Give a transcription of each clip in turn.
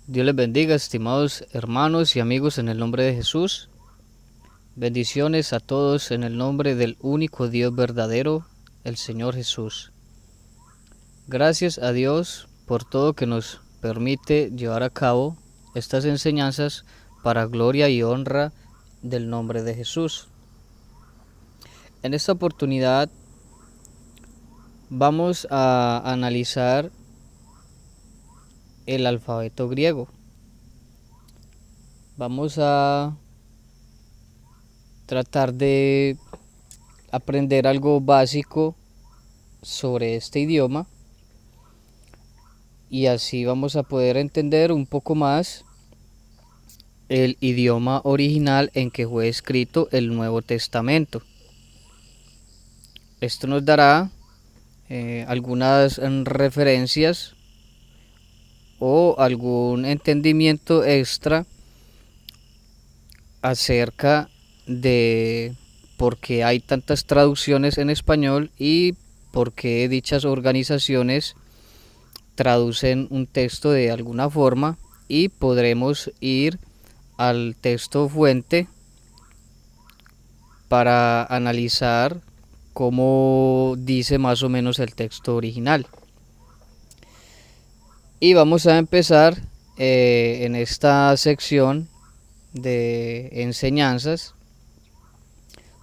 Dios les bendiga, estimados hermanos y amigos, en el nombre de Jesús. Bendiciones a todos en el nombre del único Dios verdadero, el Señor Jesús. Gracias a Dios por todo que nos permite llevar a cabo estas enseñanzas para gloria y honra del nombre de Jesús. En esta oportunidad vamos a analizar el alfabeto griego. Vamos a tratar de aprender algo básico sobre este idioma y así vamos a poder entender un poco más el idioma original en que fue escrito el Nuevo Testamento. Esto nos dará algunas referencias o algún entendimiento extra acerca de por qué hay tantas traducciones en español y por qué dichas organizaciones traducen un texto de alguna forma, y podremos ir al texto fuente para analizar cómo dice más o menos el texto original. Y vamos a empezar en esta sección de enseñanzas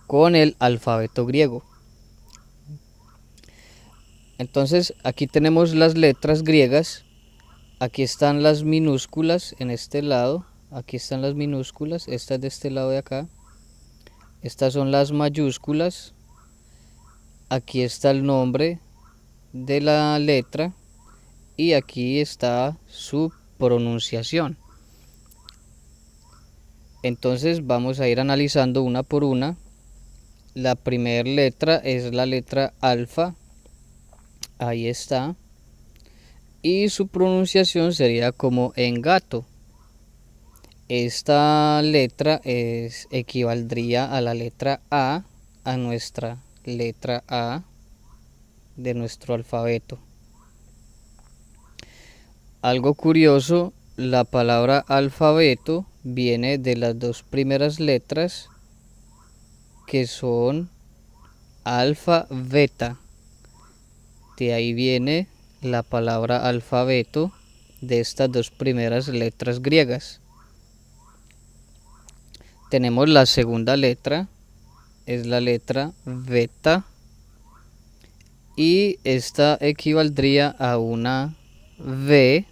con el alfabeto griego. Entonces aquí tenemos las letras griegas. Aquí están las minúsculas en este lado. Aquí están las minúsculas. Esta es de este lado de acá. Estas son las mayúsculas. Aquí está el nombre de la letra y aquí está su pronunciación. Entonces vamos a ir analizando una por una. La primera letra es la letra alfa. Ahí está. Y su pronunciación sería como en gato. Esta letra equivaldría a la letra A, a nuestra letra A de nuestro alfabeto. Algo curioso, la palabra alfabeto viene de las dos primeras letras, que son alfa, beta. De ahí viene la palabra alfabeto, de estas dos primeras letras griegas. Tenemos la segunda letra, es la letra beta, y esta equivaldría a una V,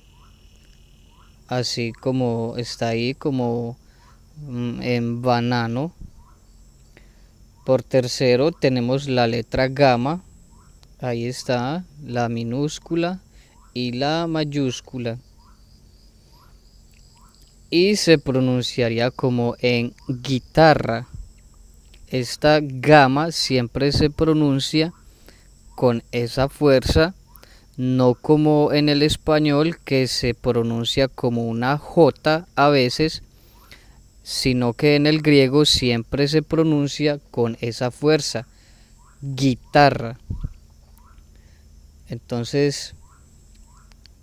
así como está ahí, como en banano. Por tercero tenemos la letra gamma, ahí está la minúscula y la mayúscula, y se pronunciaría como en guitarra. Esta gamma siempre se pronuncia con esa fuerza, no como en el español, que se pronuncia como una J a veces, sino que en el griego siempre se pronuncia con esa fuerza, guitarra. Entonces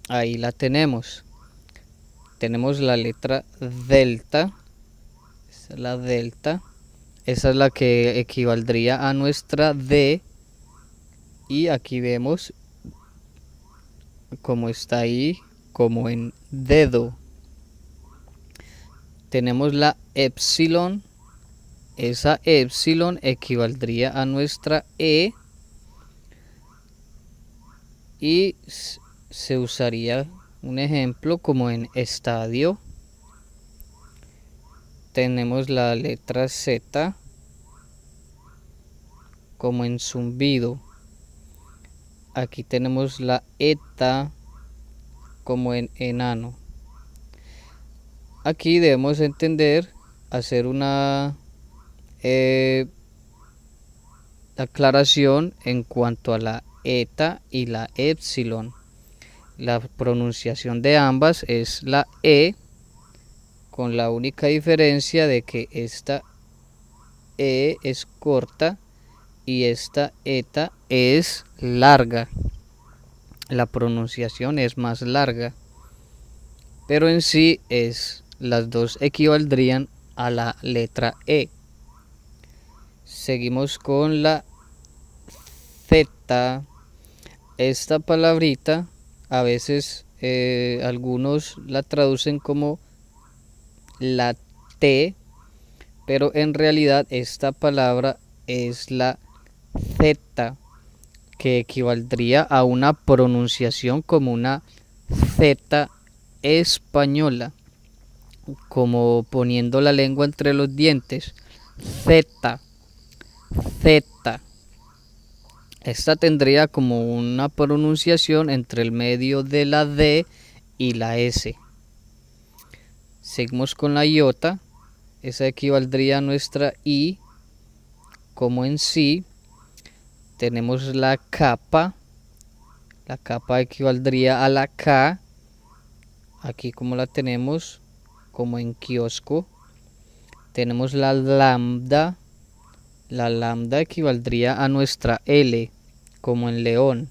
ahí la tenemos. Tenemos la letra delta. Esta es la delta. Esa es la que equivaldría a nuestra D. Y aquí vemos cómo está ahí, como en dedo. Tenemos la epsilon. Esa epsilon equivaldría a nuestra E. Y se usaría un ejemplo como en estadio. Tenemos la letra Z como en zumbido. Aquí tenemos la eta como en enano. Aquí debemos entender, hacer una aclaración en cuanto a la eta y la epsilon. La pronunciación de ambas es la E, con la única diferencia de que esta E es corta y esta eta es larga. La pronunciación es más larga. pero en sí las dos equivaldrían a la letra E. Seguimos con la Z. Esta palabrita a veces algunos la traducen como la T, pero en realidad esta palabra es la Z, que equivaldría a una pronunciación como una Z española, como poniendo la lengua entre los dientes. Z, Z. Esta tendría como una pronunciación entre el medio de la D y la S. Seguimos con la iota. Esa equivaldría a nuestra I, como en sí. Tenemos la capa. La capa equivaldría a la K. Aquí como la tenemos, como en kiosco. Tenemos la lambda. La lambda equivaldría a nuestra L, como en león.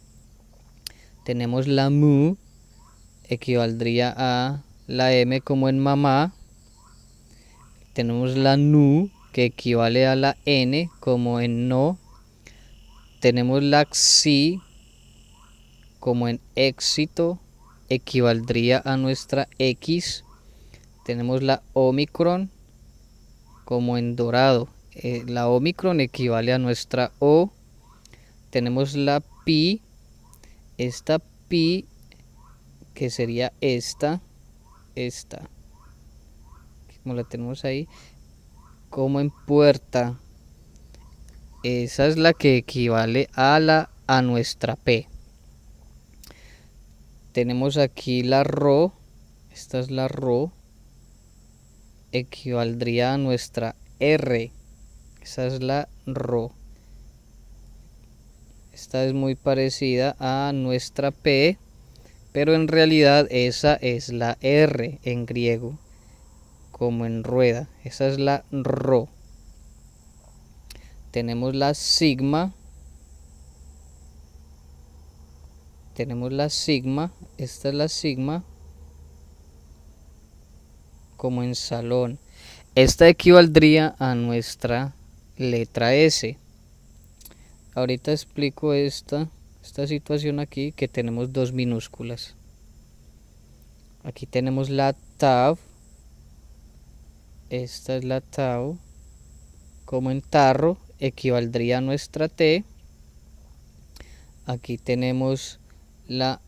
Tenemos la mu, equivaldría a la M, como en mamá. Tenemos la nu, que equivale a la N, como en no. Tenemos la xi, como en éxito, equivaldría a nuestra X. Tenemos la omicron, como en dorado. La omicron equivale a nuestra O. Tenemos la pi, esta pi, que sería esta, como la tenemos ahí, como en puerta. Esa es la que equivale a nuestra P. Tenemos aquí la Ro. Esta es la Ro. Equivaldría a nuestra R. Esa es la Ro. Esta es muy parecida a nuestra P, pero en realidad esa es la R en griego, como en rueda. Esa es la Ro. Tenemos la sigma. Tenemos la sigma. Esta es la sigma, como en salón. Esta equivaldría a nuestra letra S. Ahorita explico esta situación aquí, que tenemos dos minúsculas. Aquí tenemos la tau. Esta es la tau, como en tarro, equivaldría a nuestra T. Aquí tenemos la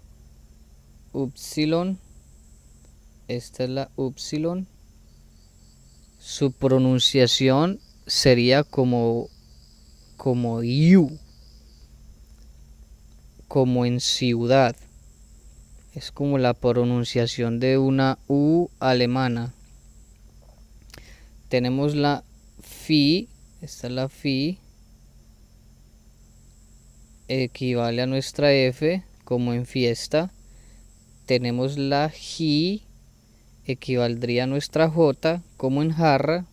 upsilon. Esta es la upsilon. Su pronunciación sería como you, como en ciudad. Es como la pronunciación de una U alemana. Tenemos la Phi. Esta es la Phi. Equivale a nuestra F, como en fiesta. Tenemos la Ji. Equivaldría a nuestra J, como en jarra.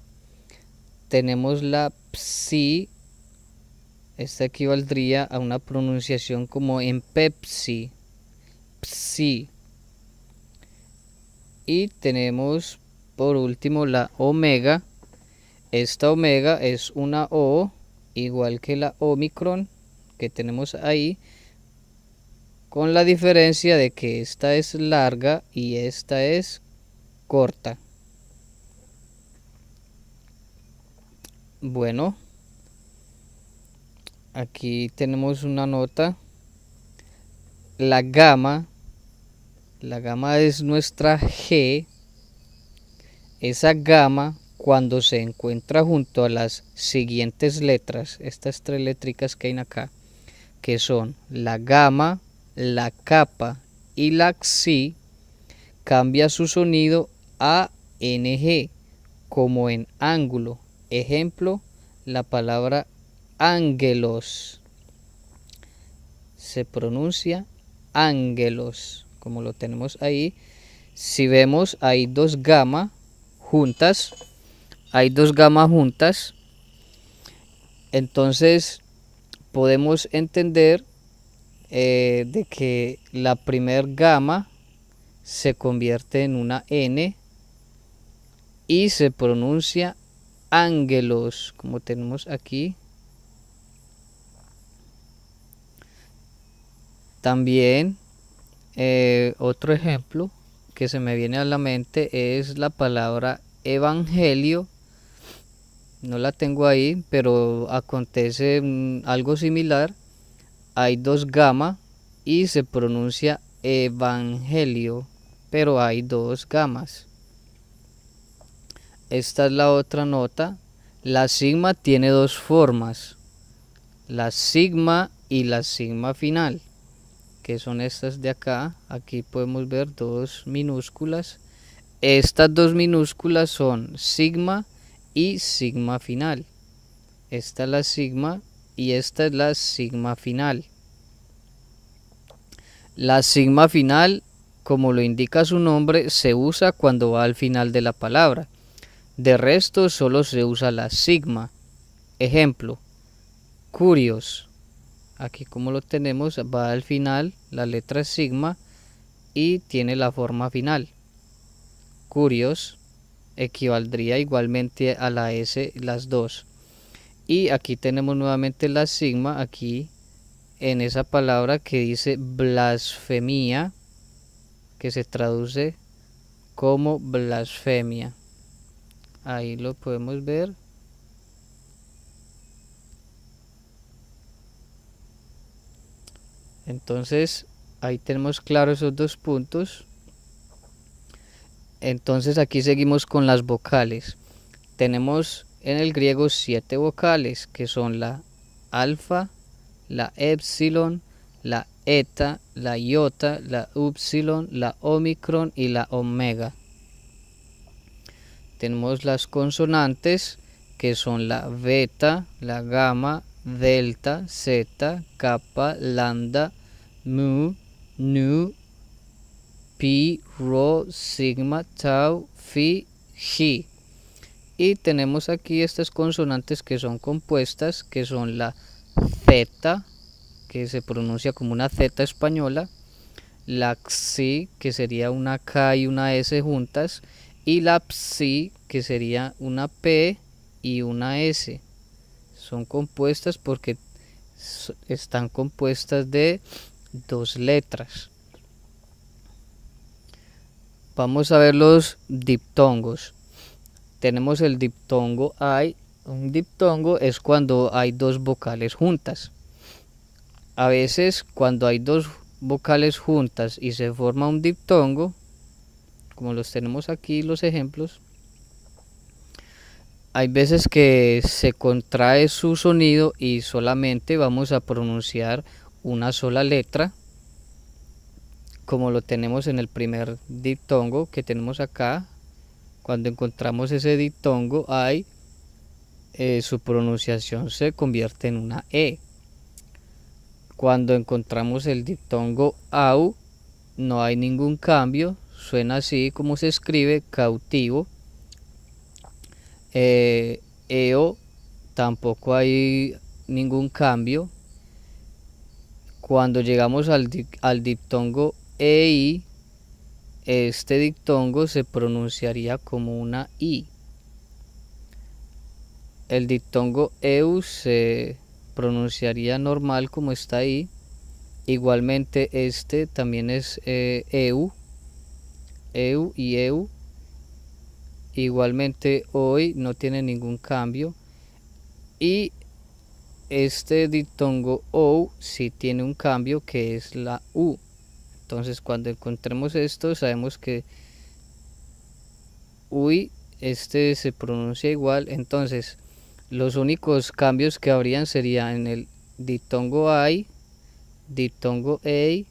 Tenemos la Psi. Esta equivaldría a una pronunciación como en Pepsi. Psi. Y tenemos por último la omega. Esta omega es una O, igual que la omicron que tenemos ahí, con la diferencia de que esta es larga y esta es corta. Bueno, aquí tenemos una nota. La gamma es nuestra G. Esa gamma, cuando se encuentra junto a las siguientes letras, estas tres létricas que hay acá, que son la gamma, la capa y la xi, cambia su sonido a ng, como en ángulo. Ejemplo, la palabra ángelos se pronuncia ángelos, como lo tenemos ahí. Si vemos, hay dos gamma juntas. Entonces podemos entender de que la primer gamma se convierte en una N y se pronuncia ángelos, como tenemos aquí. También otro ejemplo que se me viene a la mente es la palabra evangelio. No la tengo ahí, pero acontece algo similar. Hay dos gamas y se pronuncia evangelio, pero hay dos gamas. Esta es la otra nota. La sigma tiene dos formas, la sigma y la sigma final, que son estas de acá. Aquí podemos ver dos minúsculas. Estas dos minúsculas son sigma y sigma final. Esta es la sigma y esta es la sigma final. La sigma final, como lo indica su nombre, se usa cuando va al final de la palabra. De resto solo se usa la sigma. Ejemplo, curios. Aquí como lo tenemos, va al final la letra sigma y tiene la forma final. Curios equivaldría igualmente a la S, las dos. Y aquí tenemos nuevamente la sigma, aquí en esa palabra que dice blasfemia, que se traduce como blasfemia. Ahí lo podemos ver. Entonces ahí tenemos claros esos dos puntos. Entonces aquí seguimos con las vocales. Tenemos en el griego 7 vocales, que son la alfa, la epsilon, la eta, la iota, la upsilon, la omicron y la omega. Tenemos las consonantes, que son la beta, la gamma, delta, zeta, kappa, lambda, mu, nu, pi, rho, sigma, tau, phi, chi. Y tenemos aquí estas consonantes que son compuestas, que son la zeta, que se pronuncia como una Z española, la xi, que sería una K y una S juntas, y la psi, que sería una P y una S. Son compuestas porque están compuestas de dos letras. Vamos a ver los diptongos. Tenemos el diptongo ay. Un diptongo es cuando hay dos vocales juntas. A veces cuando hay dos vocales juntas y se forma un diptongo, como los tenemos aquí los ejemplos, hay veces que se contrae su sonido y solamente vamos a pronunciar una sola letra, como lo tenemos en el primer diptongo que tenemos acá. Cuando encontramos ese diptongo ay, su pronunciación se convierte en una E. Cuando encontramos el diptongo au, no hay ningún cambio, suena así como se escribe, cautivo. Eo, tampoco hay ningún cambio. Cuando llegamos al diptongo ei, este diptongo se pronunciaría como una I. El diptongo eu se pronunciaría normal como está ahí. Igualmente este también es eu y eu. Igualmente hoy no tiene ningún cambio. Y este diptongo ou sí tiene un cambio, que es la U. Entonces cuando encontremos esto sabemos que UI este se pronuncia igual. Entonces los únicos cambios que habrían serían en el diptongo ai, diptongo ei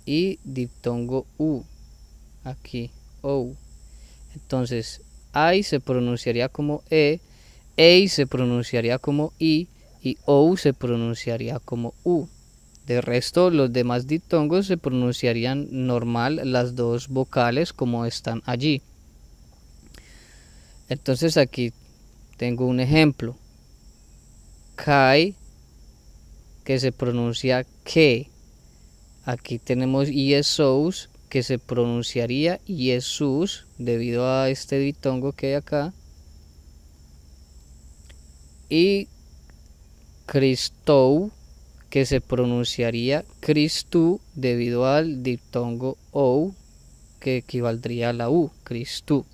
y diptongo U. Aquí, OU. Entonces ai se pronunciaría como ei se pronunciaría como I y OU se pronunciaría como U. De resto, los demás diptongos se pronunciarían normal las dos vocales como están allí. Entonces aquí tengo un ejemplo. Kai, que se pronuncia que. Aquí tenemos ISOs, que se pronunciaría Jesús debido a este diptongo que hay acá, y Christou, que se pronunciaría Christu debido al diptongo ou, que equivaldría a la U, Christu.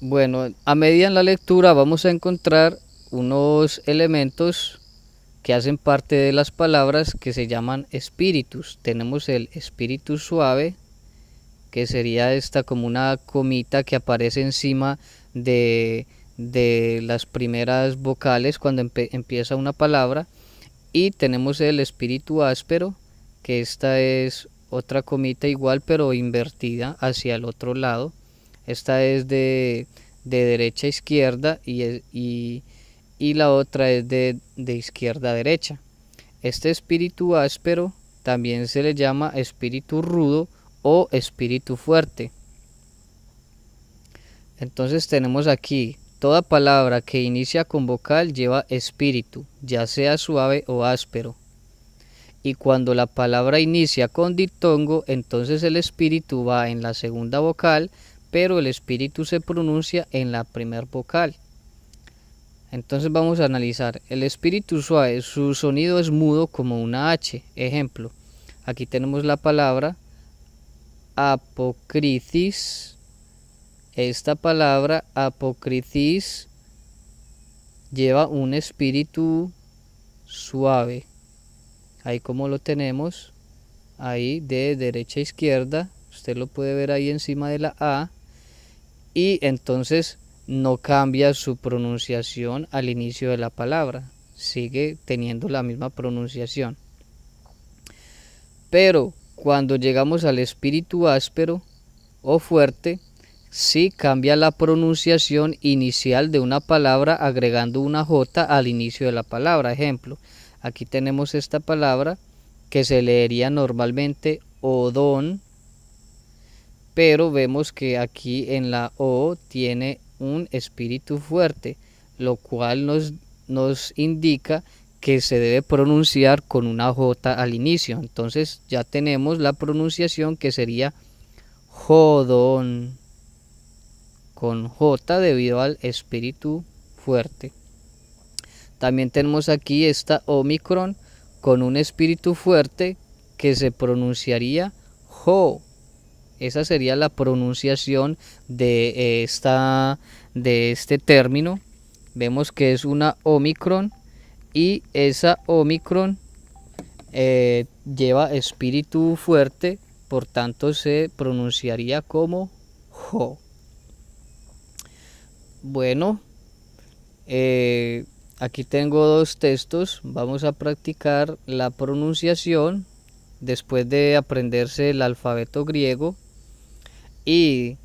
Bueno, a medida en la lectura vamos a encontrar unos elementos que hacen parte de las palabras que se llaman espíritus. Tenemos el espíritu suave, que sería esta como una comita que aparece encima de las primeras vocales cuando empieza una palabra, y tenemos el espíritu áspero, que esta es otra comita igual pero invertida hacia el otro lado. Esta es de derecha a izquierda y la otra es de izquierda a derecha. Este espíritu áspero también se le llama espíritu rudo o espíritu fuerte. Entonces tenemos aquí toda palabra que inicia con vocal lleva espíritu, ya sea suave o áspero. Y cuando la palabra inicia con diptongo, entonces el espíritu va en la segunda vocal, pero el espíritu se pronuncia en la primera vocal. Entonces vamos a analizar. El espíritu suave, su sonido es mudo como una H. Ejemplo, aquí tenemos la palabra apocrisis. Esta palabra apocrisis lleva un espíritu suave. Ahí como lo tenemos, ahí de derecha a izquierda, usted lo puede ver ahí encima de la A, y entonces no cambia su pronunciación al inicio de la palabra, sigue teniendo la misma pronunciación. Pero cuando llegamos al espíritu áspero o fuerte, sí cambia la pronunciación inicial de una palabra agregando una J al inicio de la palabra. Ejemplo, aquí tenemos esta palabra que se leería normalmente odón, pero vemos que aquí en la O tiene un espíritu fuerte, lo cual nos indica que se debe pronunciar con una J al inicio. Entonces ya tenemos la pronunciación que sería jodón, con J debido al espíritu fuerte. También tenemos aquí esta Omicron con un espíritu fuerte que se pronunciaría jo. Esa sería la pronunciación de este término. Vemos que es una Omicron y esa Omicron lleva espíritu fuerte, por tanto se pronunciaría como jo. Bueno, aquí tengo dos textos. Vamos a practicar la pronunciación después de aprenderse el alfabeto griego y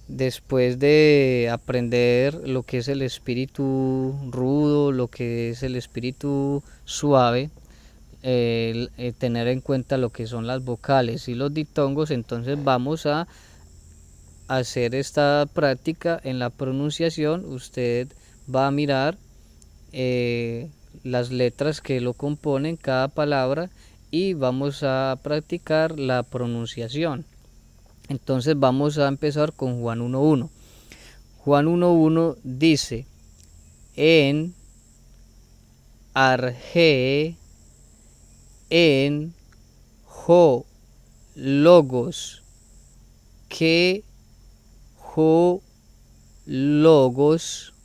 después de aprender lo que es el espíritu rudo, lo que es el espíritu suave, tener en cuenta lo que son las vocales y los diptongos. Entonces vamos a hacer esta práctica en la pronunciación. Usted va a mirar las letras que lo componen cada palabra y vamos a practicar la pronunciación. Entonces vamos a empezar con Juan 1.1. Juan 1.1 dice: en arge en jo logos, que jo logos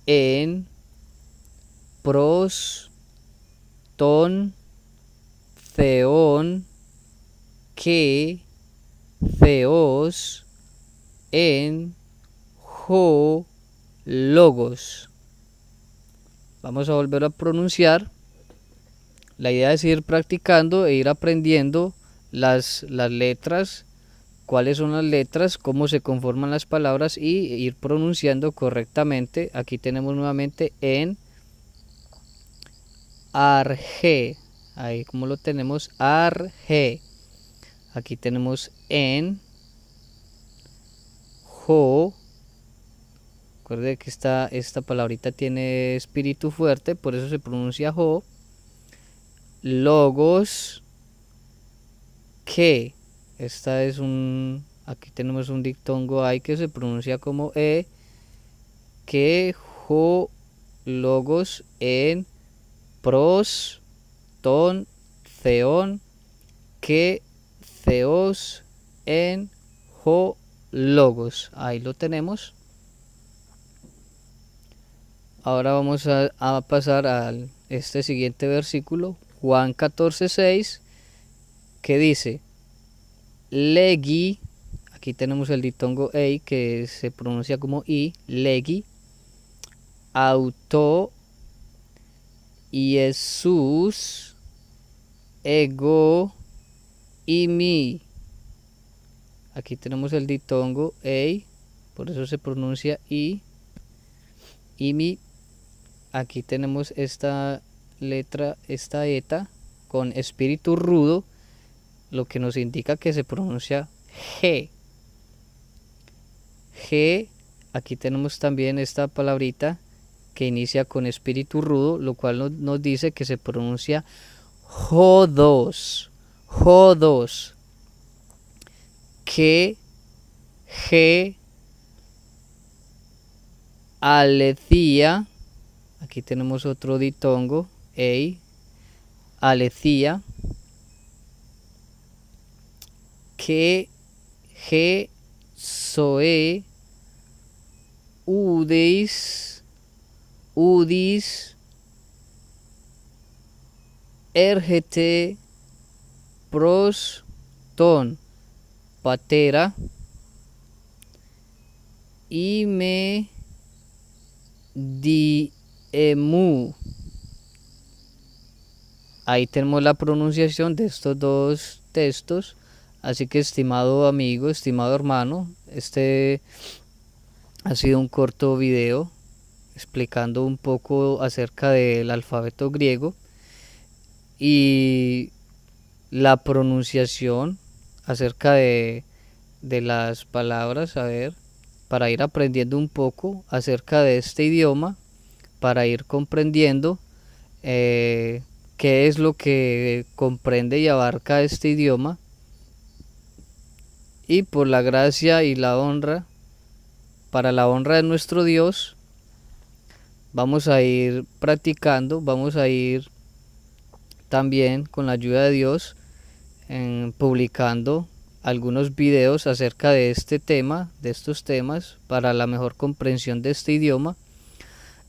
en pros ton theon, que theos en jo logos. Vamos a volver a pronunciar. La idea es ir practicando e ir aprendiendo las letras, cuáles son las letras, cómo se conforman las palabras y ir pronunciando correctamente. Aquí tenemos nuevamente en arge, ahí como lo tenemos, arge. Aquí tenemos en jo. Recuerde que esta palabrita tiene espíritu fuerte, por eso se pronuncia jo. Logos, que. Esta es aquí tenemos un diptongo ahí que se pronuncia como que jo logos en pros ton theon que theos en jo logos. Ahí lo tenemos. Ahora vamos a pasar a este siguiente versículo, Juan 14:6, que dice: Legi, aquí tenemos el diptongo ei que se pronuncia como i, legi, auto, Jesús, ego, y mi. Aquí tenemos el diptongo ei, por eso se pronuncia i, y mi. Aquí tenemos esta letra, esta eta, con espíritu rudo, lo que nos indica que se pronuncia G. G, aquí tenemos también esta palabrita que inicia con espíritu rudo, lo cual nos dice que se pronuncia jodos. Jodos. Que G, alecia, aquí tenemos otro diptongo, ei, alecia, que G, soe, udis, ergete, pros, ton, patera, y me diemu. Ahí tenemos la pronunciación de estos dos textos. Así que, estimado amigo, estimado hermano, este ha sido un corto video explicando un poco acerca del alfabeto griego y la pronunciación acerca de las palabras, a ver, para ir aprendiendo un poco acerca de este idioma, para ir comprendiendo qué es lo que comprende y abarca este idioma. Y por la gracia y la honra, para la honra de nuestro Dios, vamos a ir practicando, vamos a ir también con la ayuda de Dios publicando algunos videos acerca de este tema, de estos temas, para la mejor comprensión de este idioma.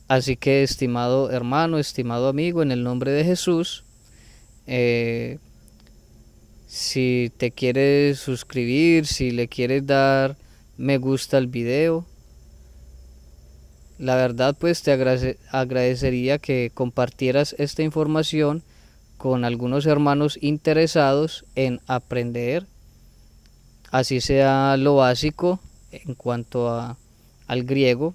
Así que, estimado hermano, estimado amigo, en el nombre de Jesús, si te quieres suscribir, si le quieres dar me gusta al video, la verdad pues te agradecería que compartieras esta información con algunos hermanos interesados en aprender, así sea lo básico en cuanto al griego,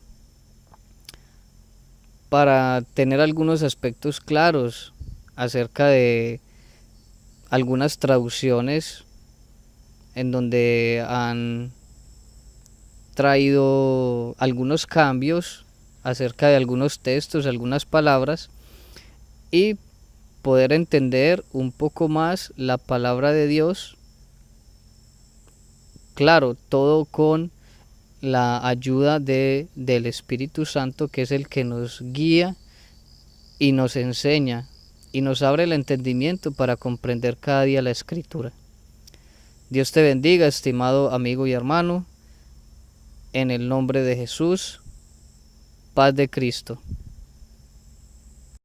para tener algunos aspectos claros acerca de algunas traducciones en donde han traído algunos cambios acerca de algunos textos, algunas palabras, y poder entender un poco más la palabra de Dios. Claro, todo con la ayuda del Espíritu Santo, que es el que nos guía y nos enseña y nos abre el entendimiento para comprender cada día la Escritura. Dios te bendiga, estimado amigo y hermano, en el nombre de Jesús, paz de Cristo.